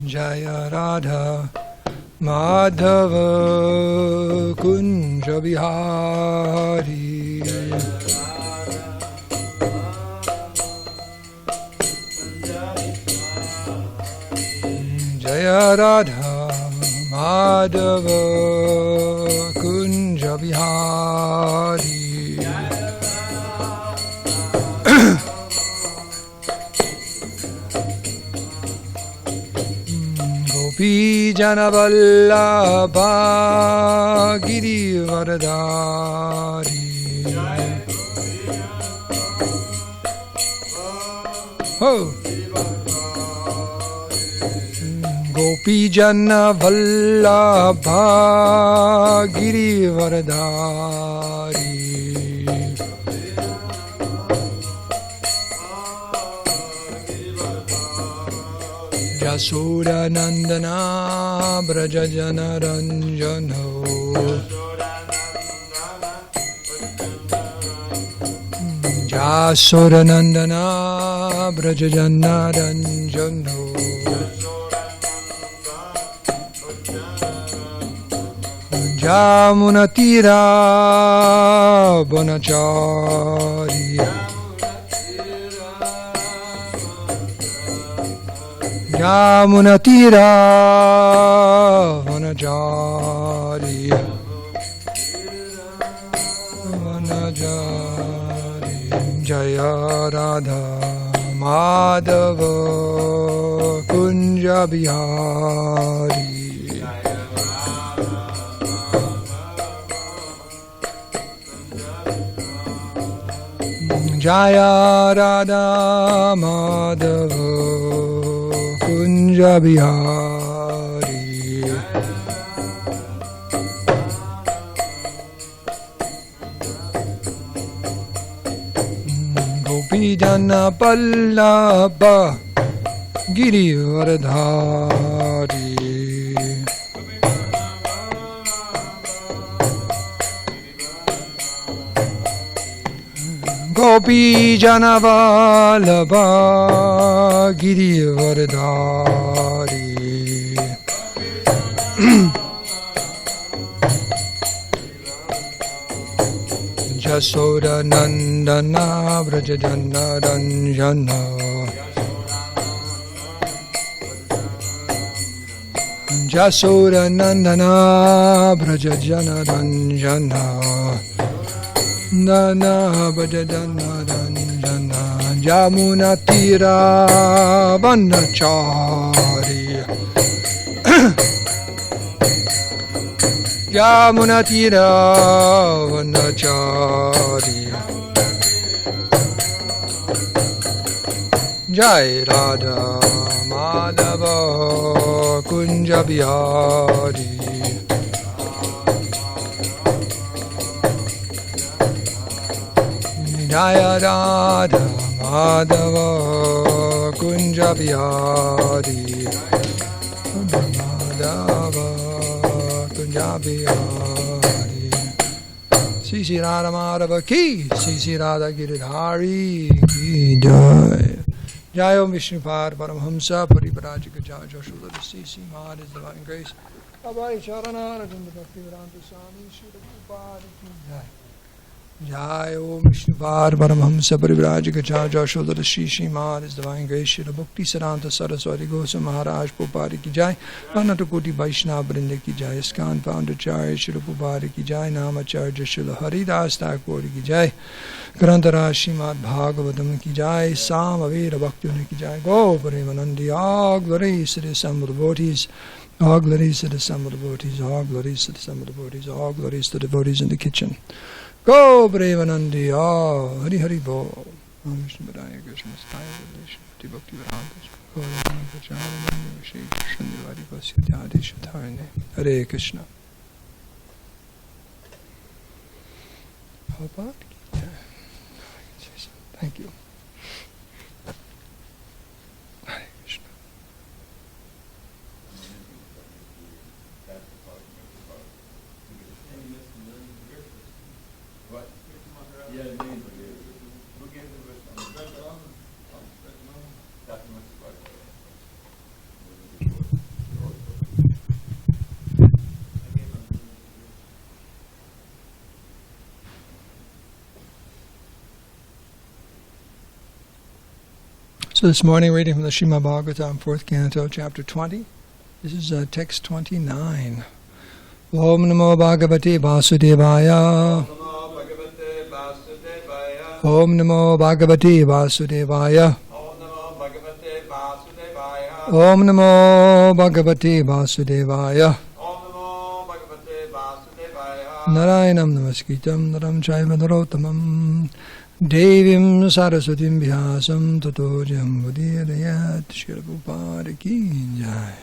Jaya Radha Madhava Kunja Bihari Jaya Radha Madhava Kunja Bihari Gopi Jana Vallabha Girivardhari Oh Gopi Jana Vallabha Girivardhari Yasura Nandana Braja Jana Ranjano Yasura Nandana Braja Jana Ranjano Jamuna Tira Bonachari Yamuna Tira Vanajari Jaya Radha Madhava Kunja Bihari Jaya Radha Madhava Kunja Bihari Gopi Jana Pallabha Girivardhari Gopi Jana Vallabha Girivardhari Jasoda Nandana Braja Jana Ranjana Jasoda Nandana Braja Jana Ranjana Nana Bhajana Ranjana Jamuna Tira Vanachari Jamuna Tira Vanachari Jai Radha Madhava Kunja Bihari Jaya Radha Madhava Kunja Bihari Madhava Kunja Bihari Sri Radha Madhava ki Sri Radha Giridhari ki Jai Jai Om Vishnupad Paramhamsa Pariparajika Jai Joshua Sri Mad is Divine Grace Abhay Charana Rajendra Bhakti Vedanta Swami Sri Prabhupada ki Jai Jai Om Vishnupad Paramhamsa Parivrajika Charja Shodhara Shri Srimad His Divine Grace Shri Bhakti Saranta Saraswati Goswami Maharaj Prabhupada ki Jai Anatakoti Vaishnava Vrinda ki Jai ISKCON Founder Acharya Shri Prabhupada ki Jai Namacharya Shri Haridas Thakur ki Jai Grantharaj Srimad Bhagavatam ki Jai Samaveda Bhakti ki Jai Go Premanandi All glories to the assembled devotees All glories to the assembled devotees All glories to the assembled devotees All glories to the devotees in the kitchen Go Brevanandi, Hari Hari Bo. Om Vishnu Padaya Krishna Staya Vishnu Bhakti Vedanta Gauranga Pracharana Shri Krishna Divari Vasyadhyadi Shatharane. Hare Krishna. Prabhupada ki jai. Thank you. Hare Krishna. So this morning, reading from the Srimad Bhagavatam, 4th Canto, Chapter 20. This is text 29. Om Namo Bhagavate Vasudevaya. Om Namo Bhagavate Vasudevaya. Om Namo Bhagavate Vasudevaya. Narayanam Namaskritam Naram Chaiva Narottamam Devim Saraswatim Vyasam Tato Jambudiyadayat Srila Prabhupada Ki Jai.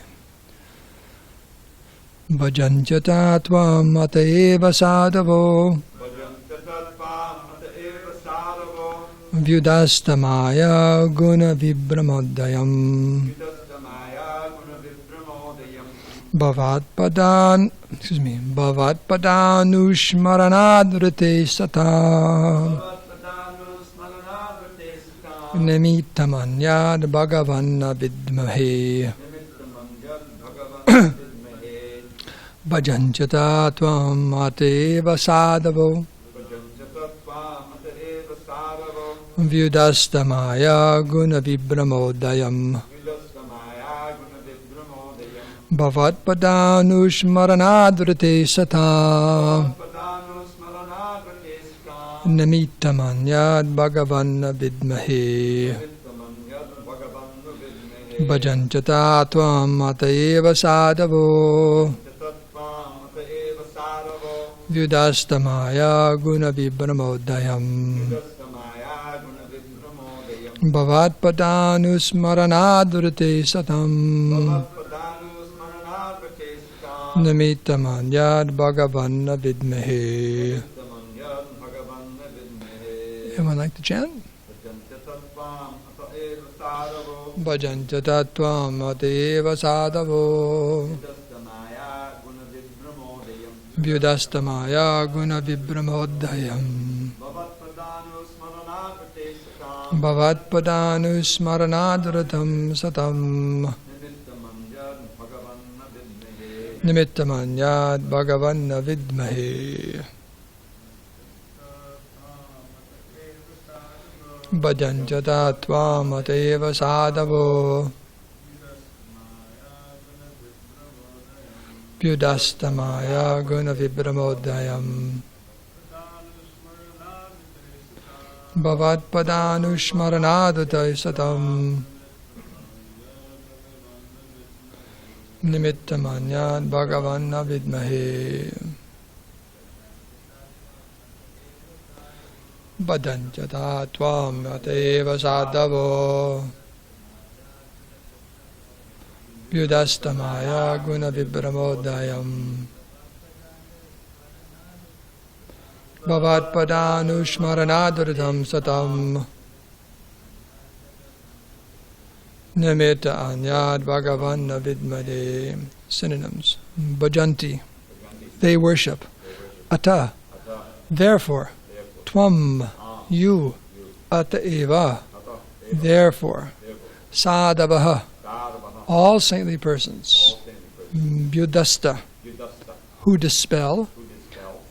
Bhajanchata Tvam Mata Eva Sadhavo Vyudastamaya Guna Vibramodayam Bhavat Padanushmaranadrite Sata Nimitamanyad Bhagavanna Vidmahe Bhajanchata Tvam Mateva Sadhavo Vyudastamaya Guna Vibramodayam Bhavat Padanushmaranadrite Sata Namitamanyad Bhagavanna Vidmahe Bhajanchata Tvam Mateva Sadhavo Vyudastamaya Guna Vibramodayam Bhavat Padanusmaranadrite Satam Namitamanyad Bhagavanna Vidmahe. Anyone like to chant? Bhajanchata Tvam Mateva Sadhavo Vyudastamaya Guna Vibramodayam Bhavat Padanusmaranadritam Satam Nimittamanyad Bhagavanna Vidmahe Bhajanchata Tvam Mateva Sadhavo Vyudastamaya Guna Vibramodayam Bhavat Padanushmaranadritam Satam Nimittamanyad Bhagavanna Vidmahe Bhajanchata Tvam Mateva Sadhavo Vyudastamaya Guna Vibramodayam Bhavat Padanushmaranadritam Satam Nimitta Anyad Bhagavanna Vidmahe. Synonyms. Bhajanti, they worship. Ata, therefore. Tvam, you. Ata eva, therefore. Sadhavaha, all saintly persons. Vyudasta, who dispel.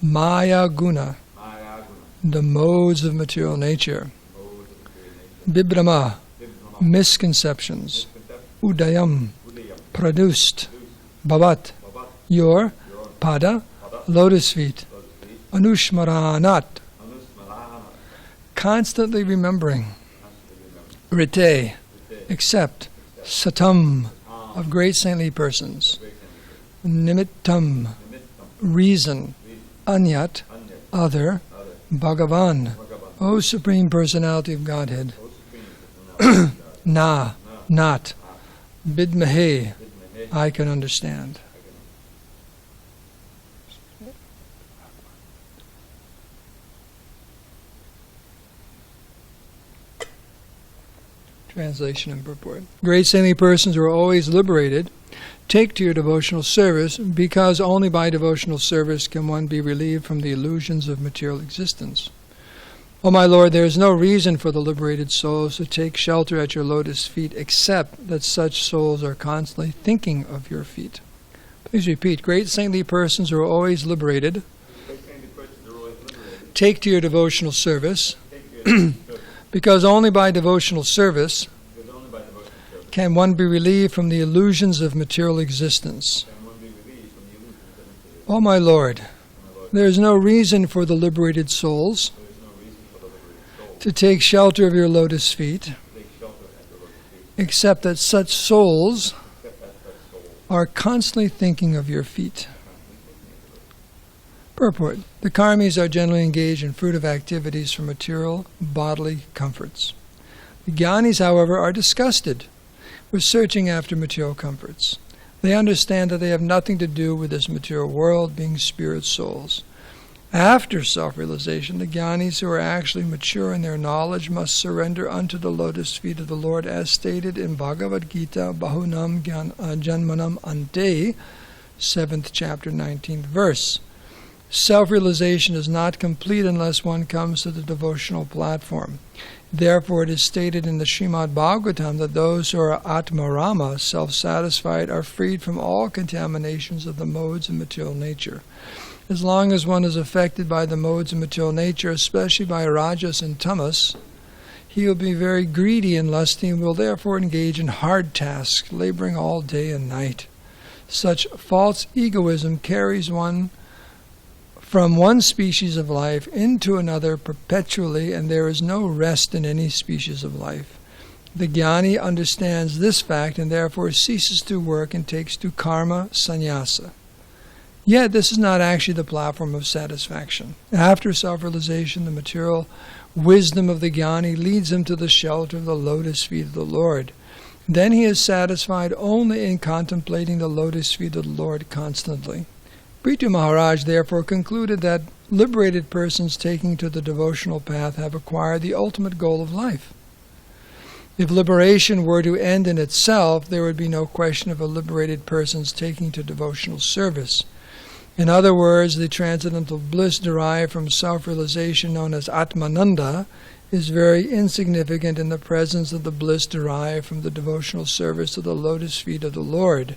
Maya guna, the modes of material nature. Vibhrama, misconceptions. Udayam, produced. Bhavat, your. Pada, lotus feet. Anushmaranat, constantly remembering. Rite, except. Satam, of great saintly persons. Nimittam, reason. Anyat, other. Bhagavan, O Supreme Personality of Godhead. Na, not. Vidmahe, I can understand. Translation and purport. Great saintly persons who are always liberated, take to your devotional service, because only by devotional service can one be relieved from the illusions of material existence. O my Lord, there is no reason for the liberated souls to take shelter at your lotus feet, except that such souls are constantly thinking of your feet. Please repeat. Great saintly persons who are always liberated, take to your devotional service, because only by devotional service can one be relieved from the illusions of material existence? O my Lord, there is no reason for the liberated souls to take shelter of your lotus feet, except that such souls are constantly thinking of your feet. Purport. The karmis are generally engaged in fruitive activities for material, bodily comforts. The jnanis, however, are disgusted with searching after material comforts. They understand that they have nothing to do with this material world, being spirit souls. After self-realization, the jnanis who are actually mature in their knowledge must surrender unto the lotus feet of the Lord, as stated in Bhagavad Gita, Bahunam Janmanam Ante, 7th chapter, 19th verse. Self-realization is not complete unless one comes to the devotional platform. Therefore, it is stated in the srimadbhagavatam that those who are atmarama, self-satisfied, are freed from all contaminations of the modes of material nature. As long as one is affected by the modes of material nature, especially by rajas and tamas, he will be very greedy and lusty and will therefore engage in hard tasks, laboring all day and night. Such false egoism carries one from one species of life into another perpetually, and there is no rest in any species of life. The jnani understands this fact and therefore ceases to work and takes to karma sannyasa. Yet this is not actually the platform of satisfaction. After self-realization, the material wisdom of the jnani leads him to the shelter of the lotus feet of the Lord. Then he is satisfied only in contemplating the lotus feet of the Lord constantly. Prithu Maharaj therefore concluded that liberated persons taking to the devotional path have acquired the ultimate goal of life. If liberation were to end in itself, there would be no question of a liberated person's taking to devotional service. In other words, the transcendental bliss derived from self-realization, known as Atmananda, is very insignificant in the presence of the bliss derived from the devotional service of the lotus feet of the Lord.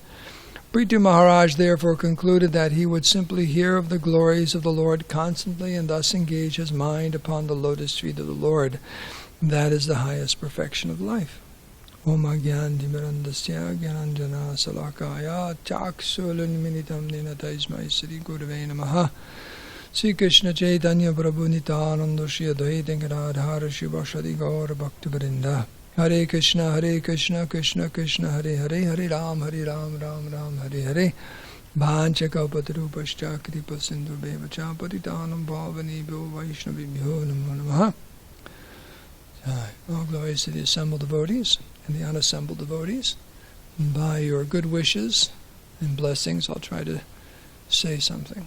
Prithu Maharaj therefore concluded that he would simply hear of the glories of the Lord constantly and thus engage his mind upon the lotus feet of the Lord. That is the highest perfection of life. Om Agyan Dimirandasya Gyananjana Salakaya Chaksulunminitam Ninataismai Sri Gurave Namaha Sri Krishna Chaitanya Prabhu Nityananda Shri Advaita Gadadhara Shiva Shri Gaura Bhakti Vrinda Hare Krishna Krishna Krishna Hare Hare Hare Ram Ram Ram Hare Hare Bhanchakapatarupascha Kripa Sindhu Bevacha Paritanam Bhavanibhyo Vaishnavibhyo Namo Namaha. All glories to the assembled devotees and the unassembled devotees. And by your good wishes and blessings, I'll try to say something.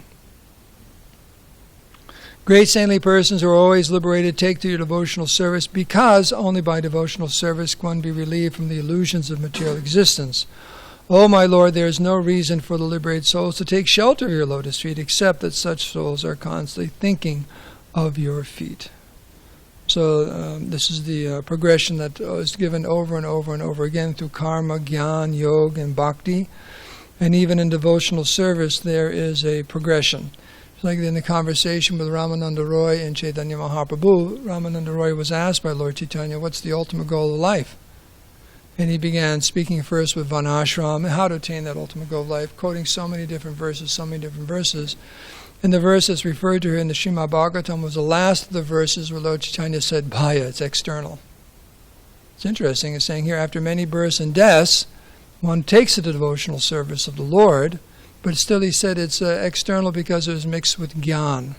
Great saintly persons who are always liberated take to your devotional service, because only by devotional service can one be relieved from the illusions of material existence. O my Lord, there is no reason for the liberated souls to take shelter of your lotus feet, except that such souls are constantly thinking of your feet. So this is the progression that is given over and over and over again through karma, jnana, yoga, and bhakti. And even in devotional service, there is a progression. Like in the conversation with Ramananda Roy and Chaitanya Mahaprabhu, Ramananda Roy was asked by Lord Chaitanya, what's the ultimate goal of life? And he began speaking first with Vanashram and how to attain that ultimate goal of life, quoting so many different verses. And the verse that's referred to here in the Srimad Bhagavatam was the last of the verses where Lord Chaitanya said, Bhaya, it's external. It's interesting, it's saying here, after many births and deaths, one takes to the devotional service of the Lord, but still he said it's external because it was mixed with jnana.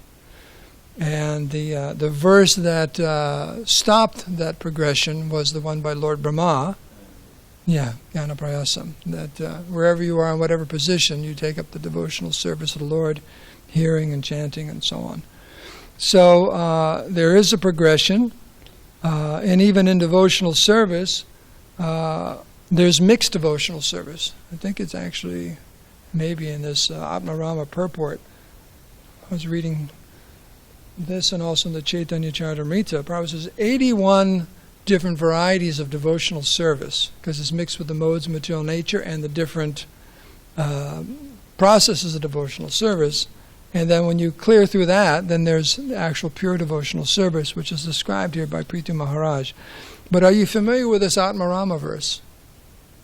And the verse that stopped that progression was the one by Lord Brahma. Yeah, jnana prayasam. That wherever you are in whatever position, you take up the devotional service of the Lord, hearing and chanting and so on. So there is a progression, and even in devotional service, there's mixed devotional service. I think it's actually maybe in this Atmarama purport. I was reading this and also in the Chaitanya Charitamrita. Prabhupada says 81 different varieties of devotional service, because it's mixed with the modes of material nature and the different processes of devotional service. And then when you clear through that, then there's the actual pure devotional service, which is described here by Prithu Maharaj. But are you familiar with this Atmarama verse?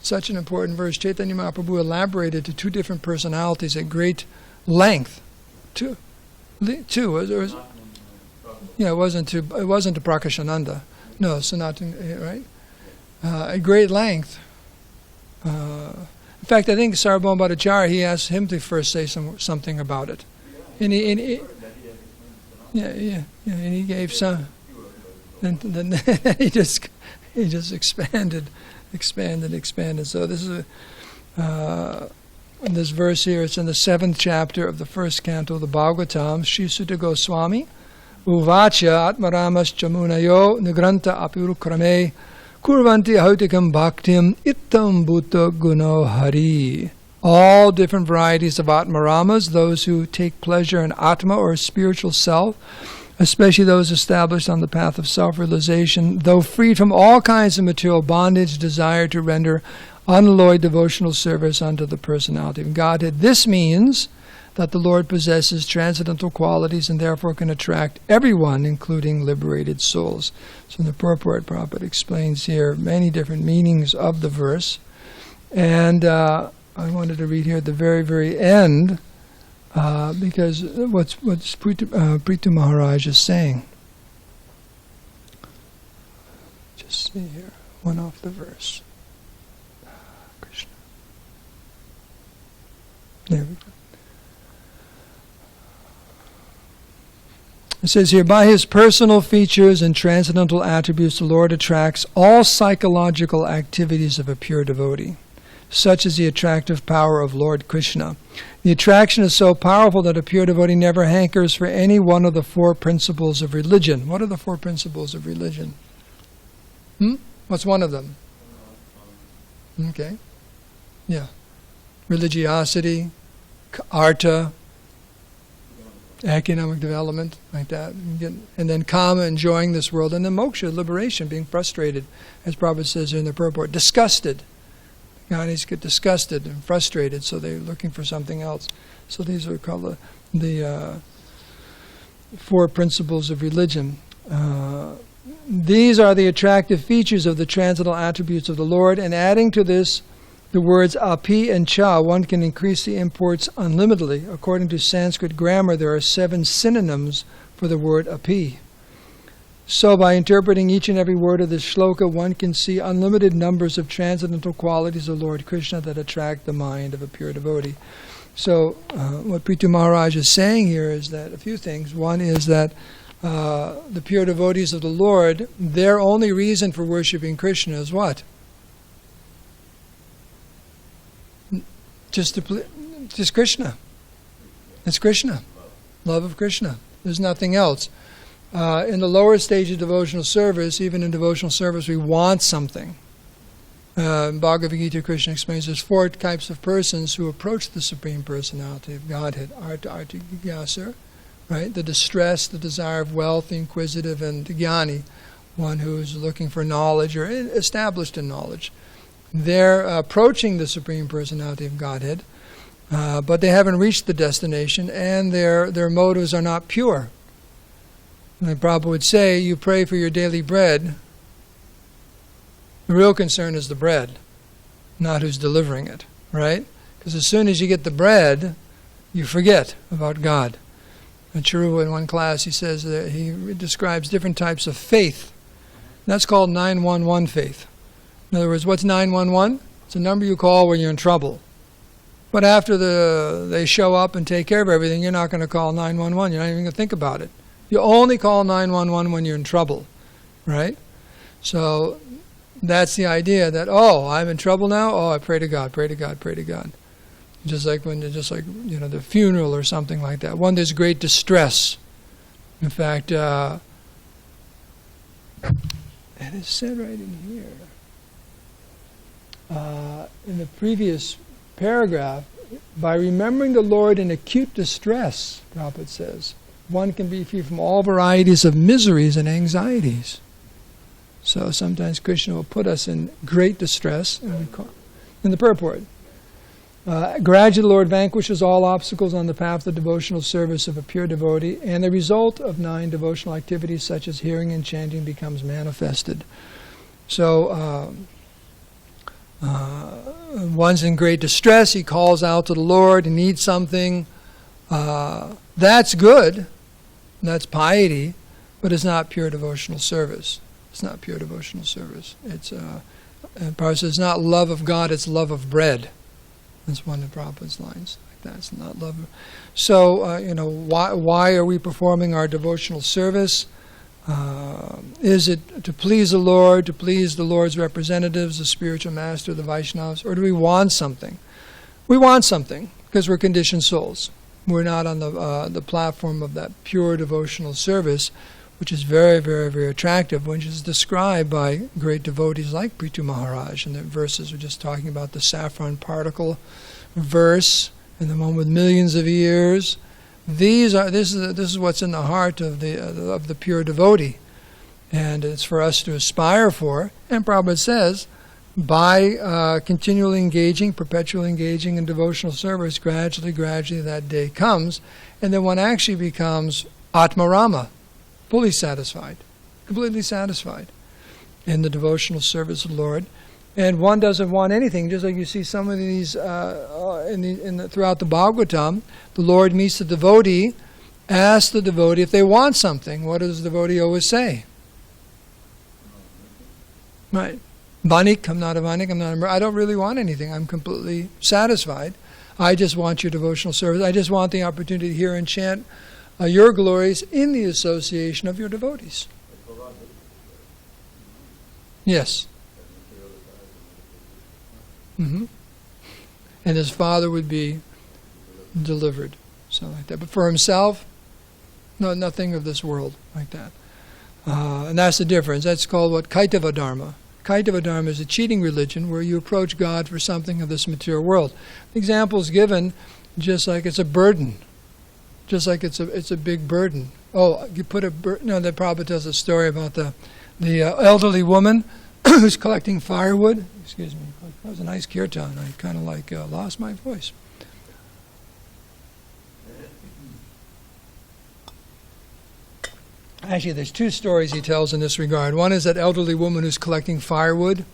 Such an important verse. Chaitanya Mahaprabhu elaborated to two different personalities at great length. Two. It wasn't to Prakashananda. No, Sanatan, right? At great length. In fact, I think Sarvabhauma Bhattacharya, he asked him to first say something about it. And he gave some. Then he just expanded. So this is this verse here. It's in the 7th chapter of the 1st canto of the Bhagavatam. Shri Sutta Goswami, Uvacha Atmaramas Chamunayo Nigranta Apirukrame Kurvanti Hautikam Bhaktim Ittam Bhutta Guno Hari. All different varieties of Atmaramas, those who take pleasure in Atma or spiritual self, especially those established on the path of self-realization, though freed from all kinds of material bondage, desire to render unalloyed devotional service unto the personality of Godhead. This means that the Lord possesses transcendental qualities and therefore can attract everyone, including liberated souls. So in the purport, Prabhupada explains here many different meanings of the verse. And I wanted to read here at the very, very end, because what's Prithu Maharaj is saying. Just see here, one off the verse. Krishna. There we go. It says here, by his personal features and transcendental attributes, the Lord attracts all psychological activities of a pure devotee. Such is the attractive power of Lord Krishna. The attraction is so powerful that a pure devotee never hankers for any one of the 4 principles of religion. What are the 4 principles of religion? What's one of them? Okay. Yeah. Religiosity, artha, economic development, like that. And then kama, enjoying this world. And then moksha, liberation, being frustrated, as Prabhupada says in the purport. Disgusted. Jnanis get disgusted and frustrated, so they're looking for something else. So these are called the 4 principles of religion. These are the attractive features of the transcendental attributes of the Lord, and adding to this the words api and cha, one can increase the imports unlimitedly. According to Sanskrit grammar, there are 7 synonyms for the word api. So by interpreting each and every word of this shloka, one can see unlimited numbers of transcendental qualities of Lord Krishna that attract the mind of a pure devotee. So what Prithu Maharaj is saying here is that a few things. One is that the pure devotees of the Lord, their only reason for worshipping Krishna is what? Just Krishna. It's Krishna. Love of Krishna. There's nothing else. In the lower stage of devotional service, even in devotional service, we want something. Bhagavad Gita, Krishna explains there's 4 types of persons who approach the Supreme Personality of Godhead. Artha Gyasur, right? The distressed, the desire of wealth, the inquisitive, and the jnani, one who is looking for knowledge or established in knowledge. They're approaching the Supreme Personality of Godhead, but they haven't reached the destination, and their motives are not pure. And Prabhupada would say, you pray for your daily bread. The real concern is the bread, not who's delivering it, right? Because as soon as you get the bread, you forget about God. And Charuva, in one class, he says that he describes different types of faith. And that's called 911 faith. In other words, what's 911? It's a number you call when you're in trouble. But after they show up and take care of everything, you're not going to call 911. You're not even going to think about it. You only call 911 when you're in trouble, right? So that's the idea that, oh, I'm in trouble now. Oh, I pray to God, pray to God, pray to God. Just like the funeral or something like that. When there's great distress. In fact, it is said right in here. In the previous paragraph, by remembering the Lord in acute distress, Prabhupada says, one can be free from all varieties of miseries and anxieties. So sometimes Krishna will put us in great distress, and we call, in the purport. Gradually, the Lord vanquishes all obstacles on the path of devotional service of a pure devotee, and the result of 9 devotional activities, such as hearing and chanting, becomes manifested. So, One's in great distress, he calls out to the Lord, he needs something. That's good, that's piety, but it's not pure devotional service. It's not pure devotional service. It's Prabhupada says, it's not love of God, it's love of bread. That's one of Prabhupada's lines. Like that, it's not love. So, why are we performing our devotional service? Is it to please the Lord, to please the Lord's representatives, the spiritual master, the Vaishnavas, or do we want something? We want something because we're conditioned souls. We're not on the platform of that pure devotional service, which is very, very, very attractive, which is described by great devotees like Prithu Maharaj. And the verses we're just talking about, the saffron particle verse, and the one with millions of years. This is what's in the heart of the pure devotee, and it's for us to aspire for. And Prabhupada says, by continually engaging, perpetually engaging in devotional service, gradually that day comes, and then one actually becomes Atmarama, fully satisfied, completely satisfied in the devotional service of the Lord. And one doesn't want anything, just like you see some of these throughout the Bhagavatam. The Lord meets the devotee, asks the devotee if they want something. What does the devotee always say? Right. Vanik, I'm not a vanik, I don't really want anything. I'm completely satisfied. I just want your devotional service. I just want the opportunity to hear and chant your glories in the association of your devotees. Yes. Mm-hmm. And his father would be delivered, something like that. But for himself, no, nothing of this world like that. And that's the difference. That's called what? Kaitava Dharma. Kaitava Dharma is a cheating religion where you approach God for something of this material world. The example is given just like it's a burden. Just like it's a big burden. Oh, you put a burden. No, that Prabhupada tells a story about the elderly woman who's collecting firewood. Excuse me. That was a nice kirtan. I kind of lost my voice. Actually, there's two stories he tells in this regard. One is that elderly woman who's collecting firewood,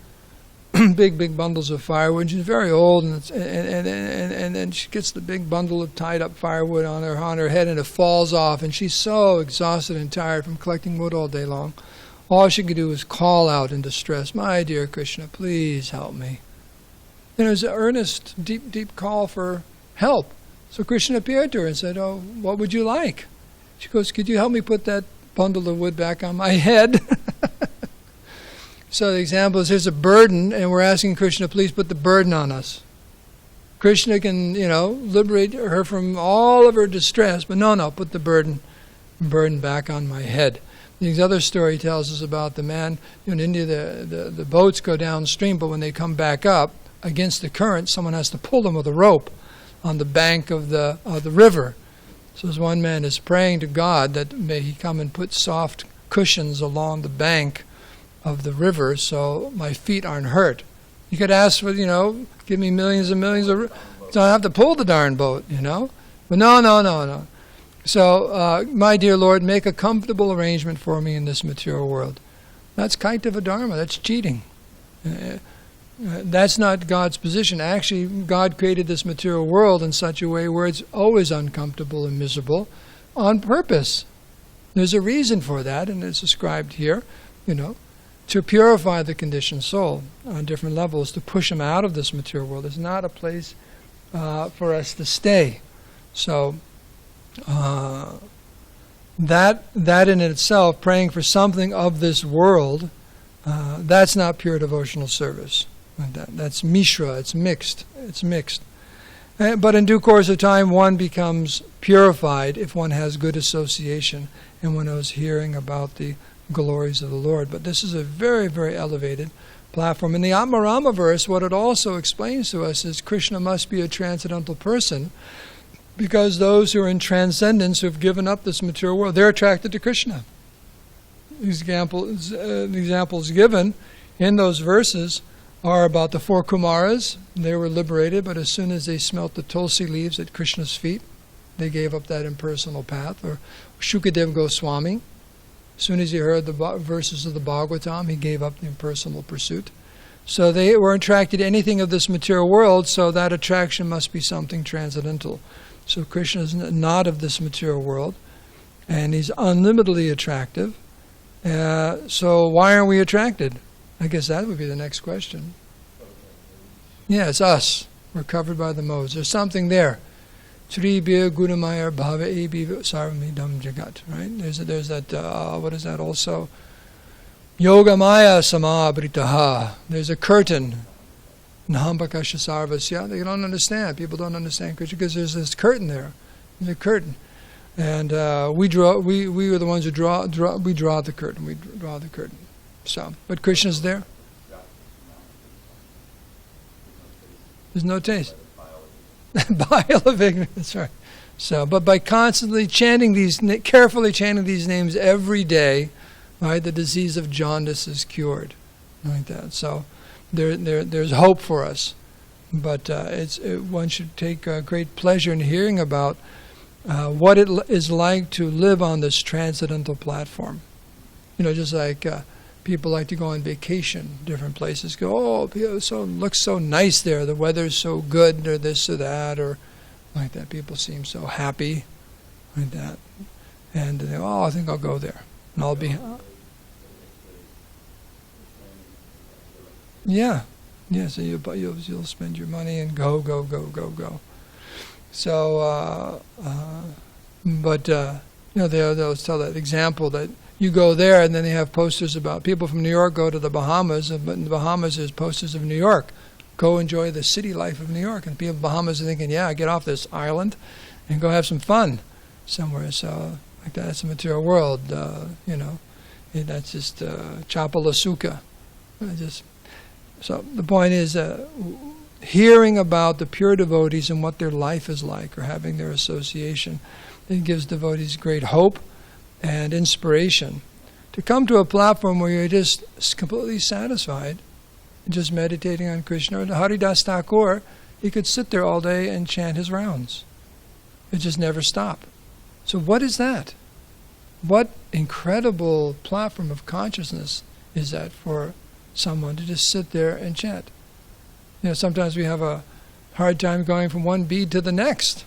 big bundles of firewood. She's very old, and then she gets the big bundle of tied up firewood on her head, and it falls off, and she's so exhausted and tired from collecting wood all day long. All she could do was call out in distress, "My dear Krishna, please help me." And it was an earnest, deep call for help. So Krishna appeared to her and said, "Oh, what would you like?" She goes, "Could you help me put that bundle of wood back on my head?" So the example is, here's a burden, and we're asking Krishna, please put the burden on us. Krishna can, liberate her from all of her distress, but no, put the burden back on my head. The other story tells us about the man in India. The boats go downstream, but when they come back up against the current, someone has to pull them with a rope on the bank of the river. So as one man is praying to God that may he come and put soft cushions along the bank of the river so my feet aren't hurt. You could ask for, give me millions and millions of... So I have to pull the darn boat, But no. So, my dear Lord, make a comfortable arrangement for me in this material world. That's kaitava dharma, that's cheating. That's not God's position. Actually, God created this material world in such a way where it's always uncomfortable and miserable on purpose. There's a reason for that, and it's described here, to purify the conditioned soul on different levels, to push him out of this material world. It's not a place for us to stay. So, that in itself, praying for something of this world, that's not pure devotional service. That's mishra, it's mixed. But in due course of time, one becomes purified if one has good association and one is hearing about the glories of the Lord. But this is a very, very elevated platform. In the Atmarama verse, what it also explains to us is Krishna must be a transcendental person, because those who are in transcendence, who have given up this material world, they're attracted to Krishna. The examples given in those verses are about the 4 Kumaras. They were liberated, but as soon as they smelt the tulsi leaves at Krishna's feet, they gave up that impersonal path. Or Shukadev Goswami, as soon as he heard the verses of the Bhagavatam, he gave up the impersonal pursuit. So they were attracted to anything of this material world, so that attraction must be something transcendental. So Krishna is not of this material world, and he's unlimitedly attractive. So why aren't we attracted? I guess that would be the next question. Yeah, it's us. We're covered by the modes. There's something there. Tribhya gunamaya bhava ebhiva sarvamidam jagat. Right? There's that. What is that also? Yogamaya samabritaha. There's a curtain. Nahambakasha sarvasya. They don't understand. People don't understand Krishna because there's this curtain there. There's a curtain. And we are the ones who draw the curtain. We draw the curtain. So, but Krishna's there. There's no taste. Bile of ignorance, right. So, but by constantly carefully chanting these names every day, right, the disease of jaundice is cured. Like that. So, there's hope for us. But one should take great pleasure in hearing about what it is like to live on this transcendental platform. Just like people like to go on vacation, different places. Looks so nice there. The weather's so good, or this or that, or like that. People seem so happy, like that, and they I think I'll go there, and I'll be. Yeah. So you'll spend your money and go. So, they'll tell that example that you go there, and then they have posters about people from New York go to the Bahamas, but in the Bahamas there's posters of New York. Go enjoy the city life of New York, and people in the Bahamas are thinking, get off this island and go have some fun somewhere. So, like that's the material world, that's just chapalasuka. So the point is, hearing about the pure devotees and what their life is like, or having their association, it gives devotees great hope and inspiration to come to a platform where you're just completely satisfied, just meditating on Krishna. Or Haridas Thakur, he could sit there all day and chant his rounds. It just never stop. So what is that? What incredible platform of consciousness is that for someone to just sit there and chant? Sometimes we have a hard time going from one bead to the next,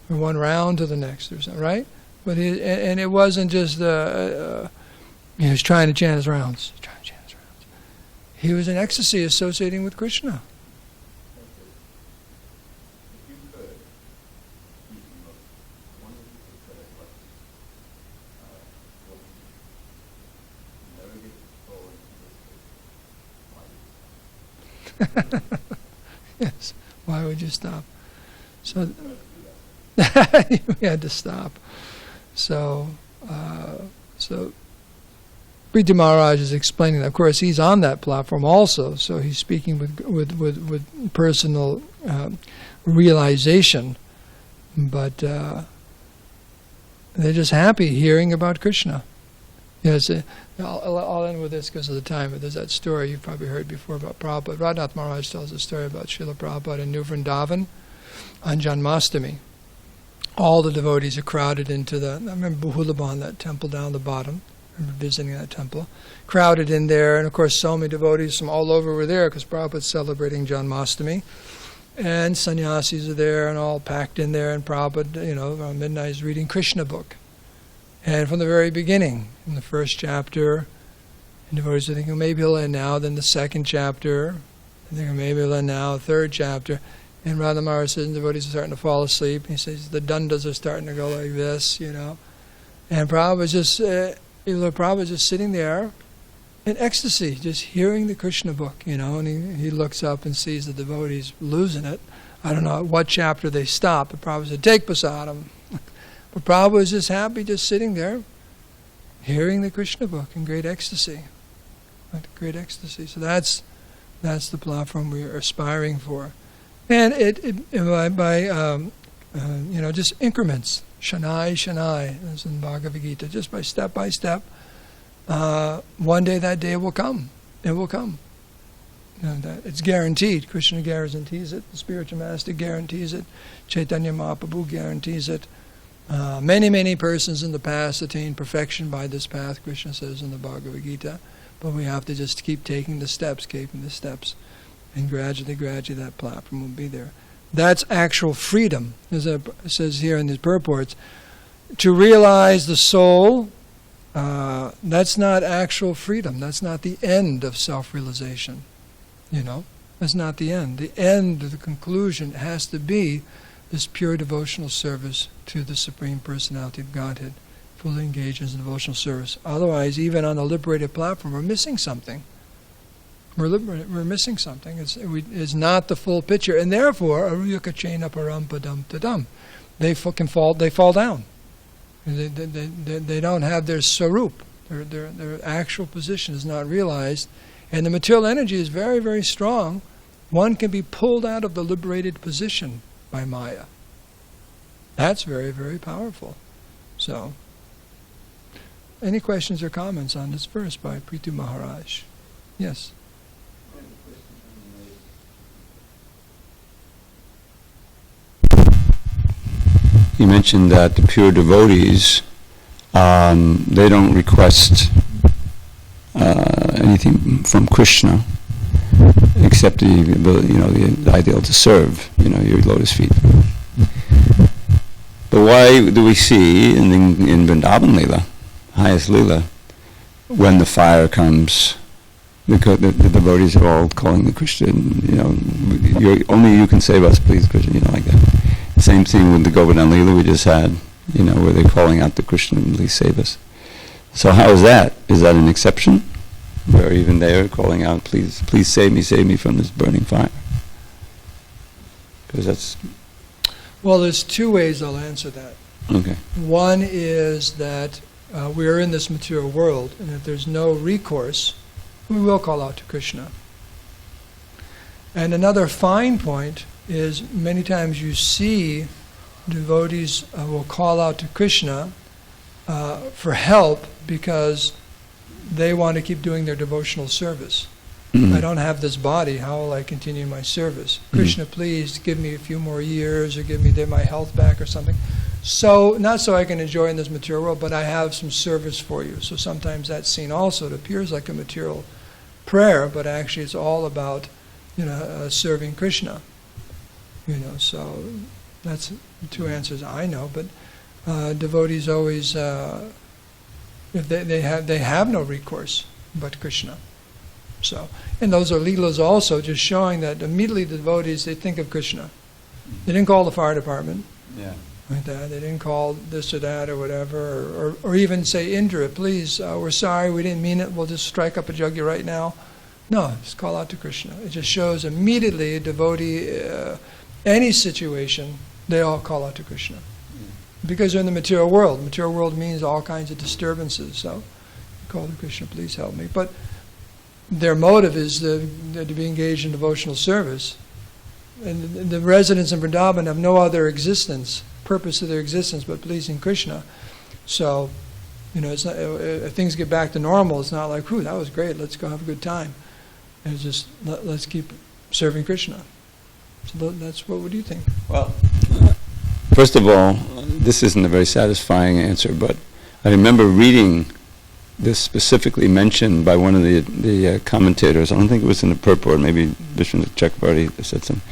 or one round to the next, or something, right? But it wasn't just he was trying to chant his rounds. He was in ecstasy associating with Krishna. Yes. Why would you stop? So we had to stop. So Priti Maharaj is explaining that. Of course, he's on that platform also, so he's speaking with personal realization. But they're just happy hearing about Krishna. Yes, I'll end with this because of the time. But there's that story you've probably heard before about Prabhupada. Radhanath Maharaj tells a story about Srila Prabhupada in New Vrindavan on Janmashtami. All the devotees are crowded into I remember Bahulaban, that temple down the bottom. I remember visiting that temple. Crowded in there, and of course so many devotees from all over were there because Prabhupada's celebrating Janmashtami. And sannyasis are there and all packed in there, and Prabhupada, around midnight is reading Krishna book. And from the very beginning, in the first chapter, and devotees are thinking, maybe he'll end now, then the second chapter, and thinking maybe he'll end now, third chapter. And Radha Maharaj says, the devotees are starting to fall asleep. He says, the dandas are starting to go like this, And Prabhupada's just sitting there in ecstasy, just hearing the Krishna book, and he looks up and sees the devotees losing it. I don't know at what chapter they stop, but Prabhupada said, take prasadam. But Prabhupada was just happy, just sitting there, hearing the Krishna book in great ecstasy. Great ecstasy. So that's the platform we are aspiring for. And just increments, shanai, as in Bhagavad Gita, just by step, one day that day will come. It will come. That it's guaranteed. Krishna guarantees it. The spiritual master guarantees it. Chaitanya Mahaprabhu guarantees it. Many persons in the past attained perfection by this path, Krishna says in the Bhagavad Gita. But we have to just keep taking the steps, and gradually that platform will be there. That's actual freedom, as it says here in these purports. To realize the soul, that's not actual freedom. That's not the end of self-realization. That's not the end. The end, the conclusion, has to be this pure devotional service to the Supreme Personality of Godhead, fully engaged in devotional service. Otherwise, even on the liberated platform, we're missing something. We're missing something. It's not the full picture, and therefore, aruyakachena parampadam tadam. They fall down. They don't have their sarup. Their actual position is not realized, and the material energy is very, very strong. One can be pulled out of the liberated position by Maya. That's very, very powerful. So, any questions or comments on this verse by Prithu Maharaj? Yes. You mentioned that the pure devotees, they don't request anything from Krishna except the ideal to serve, your lotus feet. But why do we see in Vrindavan Leela, highest Leela, when the fire comes, the devotees are all calling the Krishna, only you can save us, please, Krishna, like that. Same thing with the Govardhan Leela we just had, where they're calling out to Krishna, please save us. So how is that? Is that an exception? Where even they are calling out, please save me from this burning fire? Because that's... Well, there's two ways I'll answer that. Okay. One is that we are in this material world, and if there's no recourse, we will call out to Krishna. And another fine point is many times you see devotees will call out to Krishna for help because they want to keep doing their devotional service. Mm-hmm. I don't have this body, how will I continue my service? Mm-hmm. Krishna, please give me a few more years, or give me my health back or something. So, not so I can enjoy in this material world, but I have some service for you. So sometimes that's seen also. It appears like a material prayer, but actually it's all about serving Krishna. So that's two answers I know. But devotees always, if they have no recourse but Krishna. So, and those are leelas also, just showing that immediately the devotees, they think of Krishna. They didn't call the fire department. Yeah. Like that. They didn't call this or that or whatever, or even say, Indra, please, we're sorry, we didn't mean it, we'll just strike up a jugya right now. No, just call out to Krishna. It just shows immediately a devotee, any situation, they all call out to Krishna. Because they're in the material world. Material world means all kinds of disturbances, so call to Krishna, please help me. But their motive is to be engaged in devotional service. And the residents in Vrindavan have no other purpose of their existence but pleasing Krishna. So, it's not, if things get back to normal, it's not like, that was great, let's go have a good time. It's just, let's keep serving Krishna. So what would you think? Well, first of all, this isn't a very satisfying answer, but I remember reading this specifically mentioned by one of the commentators. I don't think it was in the purport, maybe Vishwanath Chakravarti said something,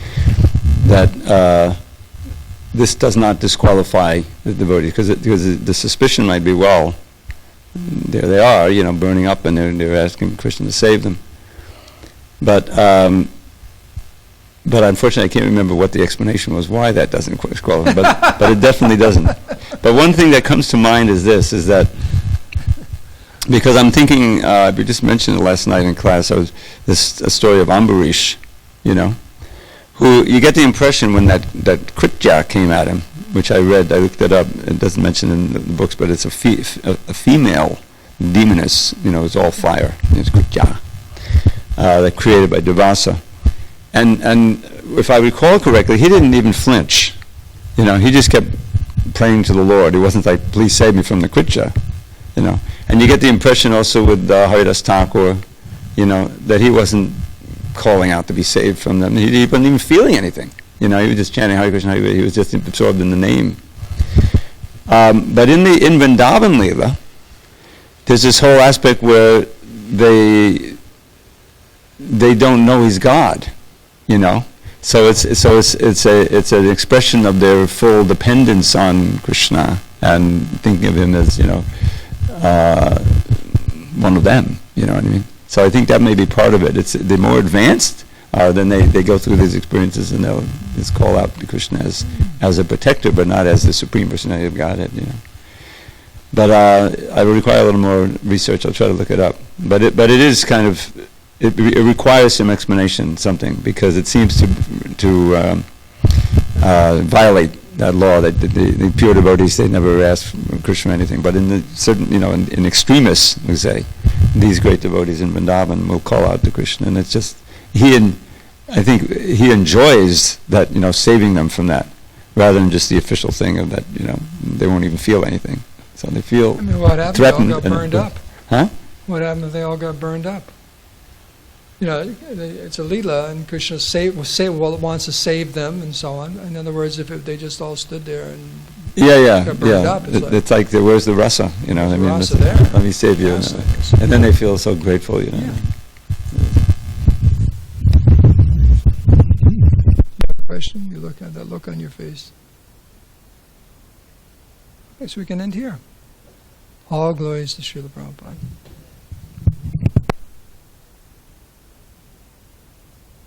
that this does not disqualify the devotees, because the suspicion might be, well, there they are, burning up, and they're asking Krishna to save them. But unfortunately, I can't remember what the explanation was, why that doesn't disqualify, but it definitely doesn't. But one thing that comes to mind is that because I'm thinking, we just mentioned it last night in class, a story of Ambarish, who you get the impression when that Kritya came at him, which I read, I looked it up, it doesn't mention in the books, but it's a female demoness, it's all fire, it's Kritya, that created by Dasa. And if I recall correctly, he didn't even flinch, he just kept praying to the Lord. He wasn't like, please save me from the Kritya, And you get the impression also with Haridas Thakur, that he wasn't calling out to be saved from them. He wasn't even feeling anything. He was just chanting Hare Krishna, he was just absorbed in the name. But in Vrindavan Leela, there's this whole aspect where they don't know he's God, you know. So it's an expression of their full dependence on Krishna and thinking of him as, you know, one of them. You know what I mean? So I think that may be part of it. They're more advanced, then they go through these experiences and they'll just call out to Krishna as a protector, but not as the supreme personality of Godhead. You know. But I would require a little more research. I'll try to look it up. But it is kind of. It requires some explanation, something, because it seems to violate that law that the pure devotees, they never ask Krishna anything. But in the certain, you know, in extremists, we say, these great devotees in Vrindavan will call out to Krishna, and it's just I think he enjoys that, you know, saving them from that, rather than just the official thing of that, you know, they won't even feel anything, so they feel what happened? threatened. They all got burned up. Huh? What happened if they all got burned up? You know, it's a Leela, and Krishna wants to save them, and so on. In other words, if they just all stood there and got burned up, it's like where's the rasa? You know, I mean, rasa there. Let me save you, and then they feel so grateful. You know. Yeah. Question? You look at that look on your face. Okay, so we can end here. All glories to Srila Prabhupada.